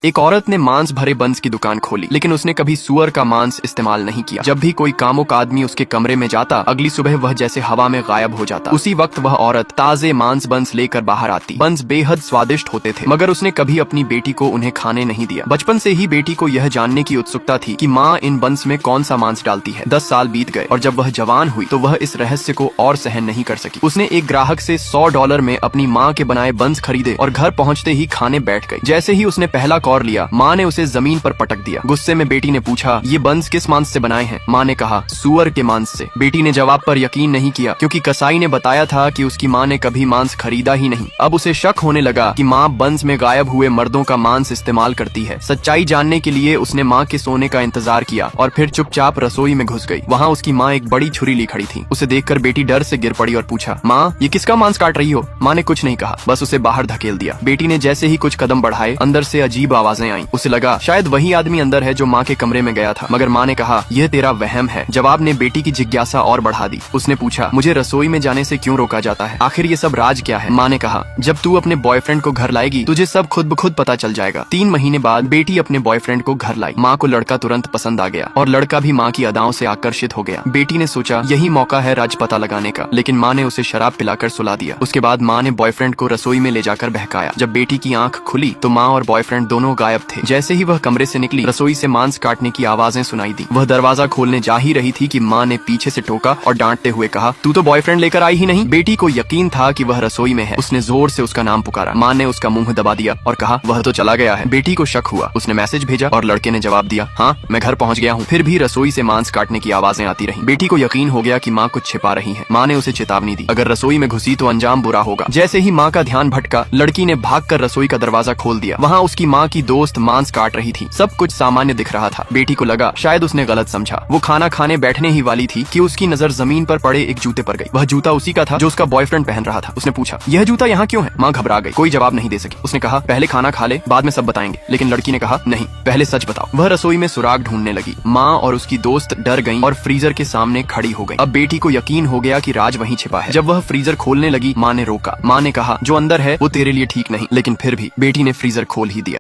एक औरत ने मांस भरे बंस की दुकान खोली, लेकिन उसने कभी सुअर का मांस इस्तेमाल नहीं किया। जब भी कोई कामुक आदमी उसके कमरे में जाता, अगली सुबह वह जैसे हवा में गायब हो जाता। उसी वक्त वह औरत ताजे मांस बंस लेकर बाहर आती। बंस बेहद स्वादिष्ट होते थे, मगर उसने कभी अपनी बेटी को उन्हें खाने नहीं दिया। बचपन से ही बेटी को यह जानने की उत्सुकता थी कि माँ इन बंस में कौन सा मांस डालती है। 10 साल बीत गए और जब वह जवान हुई तो वह इस रहस्य को और सहन नहीं कर सकी। उसने एक ग्राहक से $100 में अपनी माँ के बनाए बंस खरीदे और घर पहुँचते ही खाने बैठ गई। जैसे ही उसने पहला कौर लिया, माँ ने उसे जमीन पर पटक दिया। गुस्से में बेटी ने पूछा, ये बंस किस मांस से बनाए हैं? माँ ने कहा, सुअर के मांस से। बेटी ने जवाब पर यकीन नहीं किया, क्योंकि कसाई ने बताया था कि उसकी माँ ने कभी मांस खरीदा ही नहीं। अब उसे शक होने लगा कि माँ बंस में गायब हुए मर्दों का मांस इस्तेमाल करती है। सच्चाई जानने के लिए उसने माँ के सोने का इंतजार किया और फिर चुपचाप रसोई में घुस गई। वहाँ उसकी माँ एक बड़ी छुरी ली खड़ी थी। उसे देखकर बेटी डर से गिर पड़ी और पूछा, माँ ये किसका मांस काट रही हो? माँ ने कुछ नहीं कहा, बस उसे बाहर धकेल दिया। बेटी ने जैसे ही कुछ कदम बढ़ाए, अंदर से अजीब आवाजें आईं। उसे लगा शायद वही आदमी अंदर है जो माँ के कमरे में गया था, मगर माँ ने कहा, यह तेरा वहम है। जवाब ने बेटी की जिज्ञासा और बढ़ा दी। उसने पूछा, मुझे रसोई में जाने से क्यों रोका जाता है? आखिर ये सब राज क्या है? माँ ने कहा, जब तू अपने बॉयफ्रेंड को घर लाएगी, तुझे सब खुद ब खुद पता चल जाएगा। 3 महीने बाद बेटी अपने बॉयफ्रेंड को घर लाई। माँ को लड़का तुरंत पसंद आ गया और लड़का भी माँ की अदाओं से आकर्षित हो गया। बेटी ने सोचा यही मौका है राज पता लगाने का, लेकिन माँ ने उसे शराब पिलाकर सुला दिया। उसके बाद माँ ने बॉयफ्रेंड को रसोई में ले जाकर बहकाया। जब बेटी की आंख खुली तो माँ और बॉयफ्रेंड दोनों गायब थे। जैसे ही वह कमरे से निकली, रसोई से मांस काटने की आवाजें सुनाई दी। वह दरवाजा खोलने जा ही रही थी कि माँ ने पीछे से टोका और डांटते हुए कहा, तू तो बॉयफ्रेंड लेकर आई ही नहीं। बेटी को यकीन था कि वह रसोई में है। उसने जोर से उसका नाम पुकारा। माँ ने उसका मुंह दबा दिया और कहा, वह तो चला गया है। बेटी को शक हुआ। उसने मैसेज भेजा और लड़के ने जवाब दिया, हाँ मैं घर पहुँच गया हूँ। फिर भी रसोई से मांस काटने की आवाजें आती रही। बेटी को यकीन हो गया कि माँ कुछ छिपा रही है। माँ ने उसे चेतावनी दी, अगर रसोई में घुसी तो अंजाम बुरा होगा। जैसे ही माँ का ध्यान भटका, लड़की ने भागकर रसोई का दरवाजा खोल दिया। वहाँ उसकी माँ की दोस्त मांस काट रही थी। सब कुछ सामान्य दिख रहा था। बेटी को लगा शायद उसने गलत समझा। वो खाना खाने बैठने ही वाली थी कि उसकी नजर जमीन पर पड़े एक जूते पर गई। वह जूता उसी का था जो उसका बॉयफ्रेंड पहन रहा था। उसने पूछा, यह जूता यहाँ क्यों है? माँ घबरा गई। कोई जवाब नहीं दे सकी। उसने कहा, पहले खाना खा ले, बाद में सब बताएंगे। लेकिन लड़की ने कहा, नहीं पहले सच बताओ। वह रसोई में सुराग ढूंढने लगी। माँ और उसकी दोस्त डर गईं और फ्रीजर के सामने खड़ी हो गईं। अब बेटी को यकीन हो गया कि राज वहीं छिपा है। जब वह फ्रीजर खोलने लगी, माँ ने रोका। माँ ने कहा, जो अंदर है वो तेरे लिए ठीक नहीं। लेकिन फिर भी बेटी ने फ्रीजर खोल ही दिया।